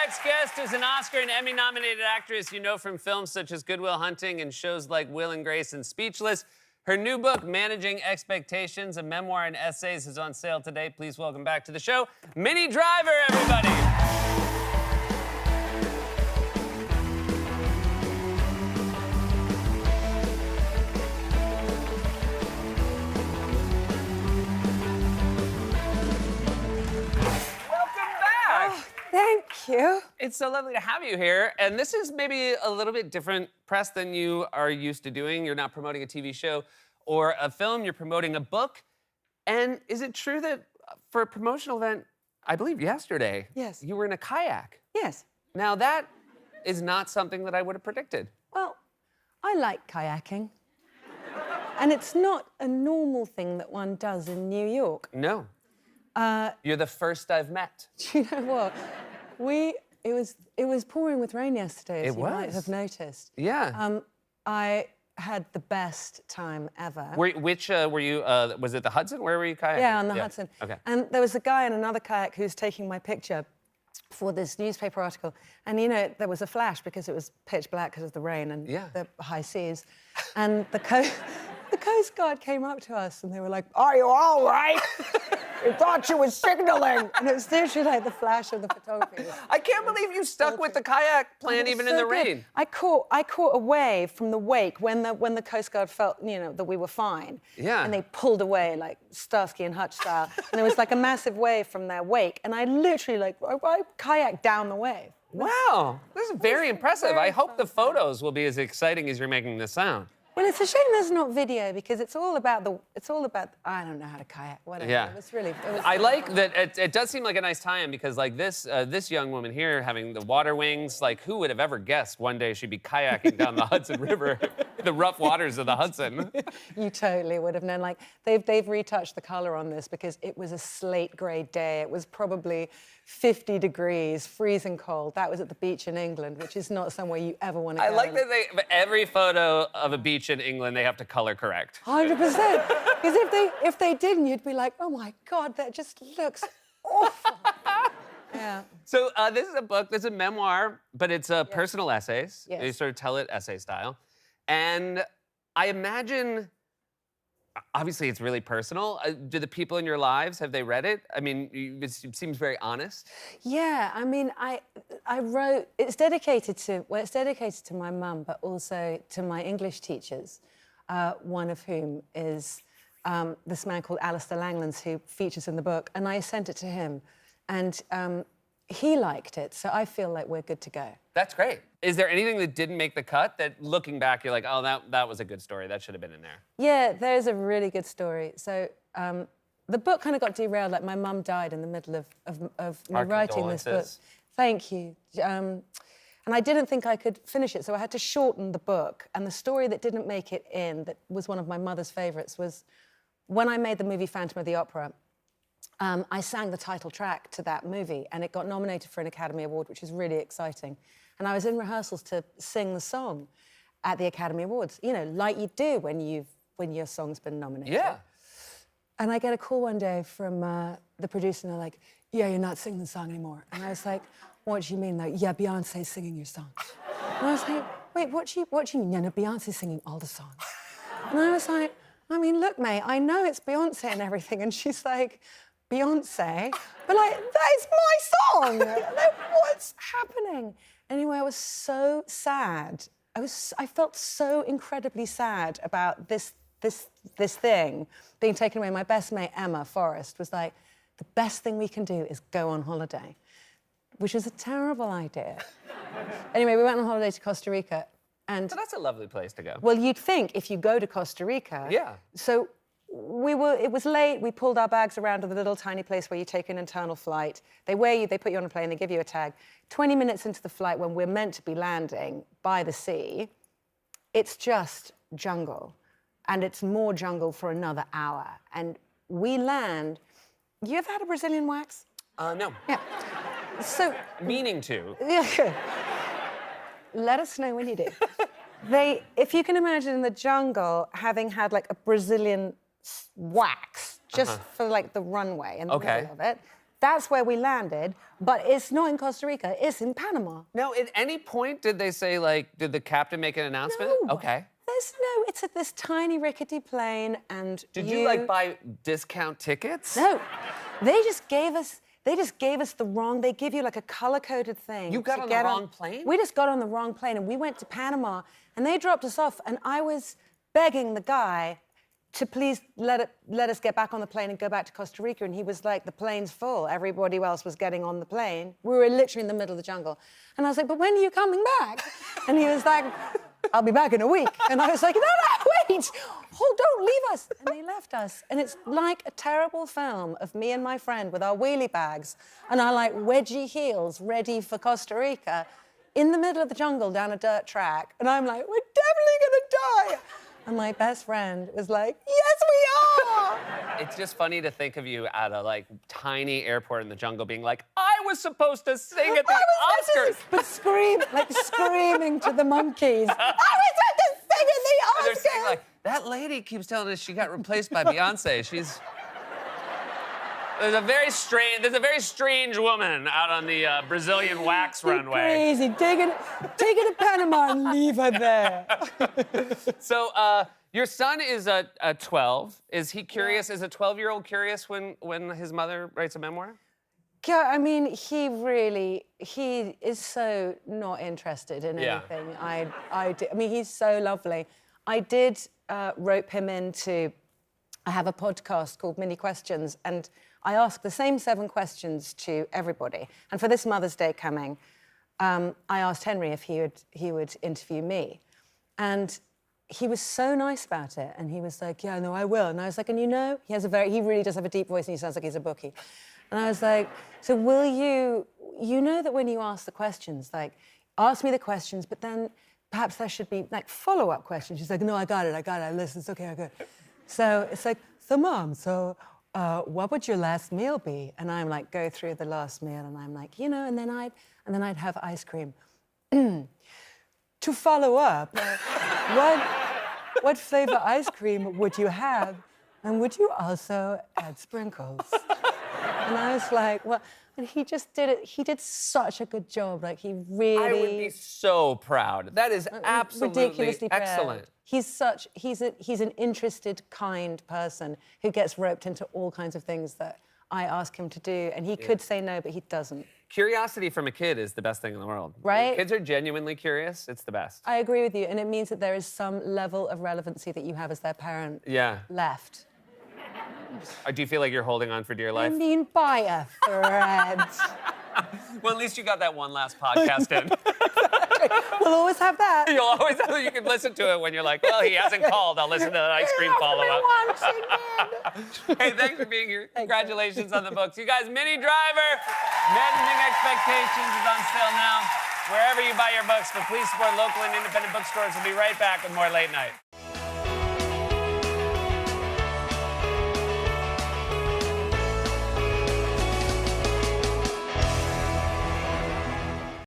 next guest is an Oscar and Emmy-nominated actress you know from films such as Good Will Hunting and shows like Will and Grace and Speechless. Her new book, Managing Expectations, a memoir and essays, is on sale today. Please welcome back to the show, Minnie Driver, everybody. Thank you. It's so lovely to have you here. And this is maybe a little bit different press than you are used to doing. You're not promoting a TV show or a film, you're promoting a book. And is it true that for a promotional event, I believe yesterday, yes, you were in a kayak? Yes. Now that is not something that I would have predicted. Well, I like kayaking. And it's not a normal thing that one does in New York. No. You're the first I've met. Do you know what? It was pouring with rain yesterday, as you might have noticed. Yeah. I had the best time ever. Which were you, was it the Hudson? Where were you kayaking? Yeah, on the Hudson. Okay. And there was a guy in another kayak who's taking my picture for this newspaper article. And, you know, there was a flash because it was pitch black because of the rain and the high seas. And the Coast Guard came up to us and they were like, "Are you all right? We thought you were signaling." And it was literally like the flash of the photography. I can't believe you stuck with the kayak plan even in the rain. I caught a wave from the wake when the Coast Guard felt, you know, that we were fine. Yeah. And they pulled away like Starsky and Hutch style. And there was like a massive wave from their wake. And I literally I kayaked down the wave. Wow, this is very impressive. I hope the photos will be as exciting as you're making this sound. Well, it's a shame there's not video because it's all about I don't know how to kayak, whatever. Yeah. I like that it does seem like a nice time because like this young woman here having the water wings, like who would have ever guessed one day she'd be kayaking down the Hudson River, the rough waters of the Hudson. You totally would have known. Like they've retouched the color on this because it was a slate gray day. It was probably 50 degrees, freezing cold. That was at the beach in England, which is not somewhere you ever want to go. I like that every photo of a beach in England, they have to color correct. 100%. Because if they didn't, you'd be like, oh my God, that just looks awful. Yeah. So this is a book, this is a memoir, but it's personal essays. Yes. You sort of tell it essay style. And I imagine, obviously it's really personal. Do the people in your lives, have they read it? I mean, it seems very honest. Yeah, I mean, I wrote, it's dedicated to my mum, but also to my English teachers, one of whom is this man called Alistair Langlands, who features in the book, and I sent it to him. And he liked it, so I feel like we're good to go. That's great. Is there anything that didn't make the cut that, looking back, you're like, oh, that was a good story. That should have been in there? Yeah, there's a really good story. So the book kind of got derailed. Like, my mum died in the middle of me writing this book. Thank you. And I didn't think I could finish it, so I had to shorten the book. And the story that didn't make it in, that was one of my mother's favourites, was when I made the movie Phantom of the Opera, I sang the title track to that movie, and it got nominated for an Academy Award, which is really exciting. And I was in rehearsals to sing the song at the Academy Awards, you know, like you do when your song's been nominated. Yeah. And I get a call one day from the producer, and they're like, "Yeah, you're not singing the song anymore." And I was like, "What do you mean?" Like, "Yeah, Beyonce's singing your song." And I was like, "Wait, what do you mean?" "Yeah, no, Beyonce's singing all the songs." And I was like, "I mean, look, mate, I know it's Beyonce and everything." And she's like, "Beyonce?" But like, that is my song! Like, what's happening? Anyway, I was so sad. I felt so incredibly sad about this thing being taken away. My best mate, Emma Forrest, was like, the best thing we can do is go on holiday, which was a terrible idea. Anyway, we went on holiday to Costa Rica, and... So that's a lovely place to go. Well, you'd think if you go to Costa Rica... Yeah. So it was late, we pulled our bags around to the little tiny place where you take an internal flight. They weigh you, they put you on a plane, they give you a tag. 20 minutes into the flight, when we're meant to be landing by the sea, it's just jungle. And it's more jungle for another hour. And we land... You ever had a Brazilian wax? No. Yeah. So... Meaning to. Yeah. Let us know when you do. If you can imagine in the jungle having had like a Brazilian wax just for like the runway in the middle of it, that's where we landed, but it's not in Costa Rica, it's in Panama. Now, at any point, did they say, like, did the captain make an announcement? No. Okay. It's this tiny rickety plane, and Did you like buy discount tickets? No, they just gave us the wrong. They give you like a color-coded thing. You got on the wrong plane? We just got on the wrong plane, and we went to Panama, and they dropped us off, and I was begging the guy to please let us get back on the plane and go back to Costa Rica, and he was like, the plane's full. Everybody else was getting on the plane. We were literally in the middle of the jungle, and I was like, but when are you coming back? And he was like, I'll be back in a week. And I was like, no, wait, don't leave us. And they left us. And it's like a terrible film of me and my friend with our wheelie bags and our like wedgie heels ready for Costa Rica in the middle of the jungle down a dirt track. And I'm like, we're definitely gonna die. And my best friend was like, yes, we are. It's just funny to think of you at a like tiny airport in the jungle being like, I was supposed to sing at the Oscars. But screaming to the monkeys. I was supposed to sing at the Oscars. They're saying like, that lady keeps telling us she got replaced by Beyonce. There's a very strange woman out on the Brazilian wax runway. Crazy. Take her to Panama and leave her there. So your son is 12. Is he curious? Is a 12-year-old curious when his mother writes a memoir? Yeah, I mean, he is so not interested in anything. I mean, he's so lovely. I did rope him into, I have a podcast called Mini Questions, and I ask the same 7 questions to everybody. And for this Mother's Day coming, I asked Henry if he would interview me. And he was so nice about it. And he was like, yeah, no, I will. And I was like, and you know, he really does have a deep voice and he sounds like he's a bookie. And I was like, so will you know that when you ask the questions, like, ask me the questions, but then perhaps there should be like follow-up questions. She's like, no, I got it. Listen, it's okay, I got it. So it's like, so Mom, what would your last meal be? And I'm like, go through the last meal, and I'm like, you know, and then I'd have ice cream. To follow up, what flavor ice cream would you have? And would you also add sprinkles? And I was like, well, and he just did it. He did such a good job. Like, he really... I would be so proud. That is absolutely ridiculously excellent. Proud. He's an interested, kind person who gets roped into all kinds of things that I ask him to do. And he could say no, but he doesn't. Curiosity from a kid is the best thing in the world. Right? When kids are genuinely curious, it's the best. I agree with you. And it means that there is some level of relevancy that you have as their parent left. Do you feel like you're holding on for dear life? I mean, by a thread. Well, at least you got that one last podcast in. We'll always have that. You'll always have, you can listen to it when you're like, well, he hasn't called. I'll listen to the ice cream follow-up. Hey, thanks for being here. Congratulations on the books. You guys, Minnie Driver, Managing Expectations is on sale now. Wherever you buy your books, but please support local and independent bookstores. We'll be right back with more Late Night.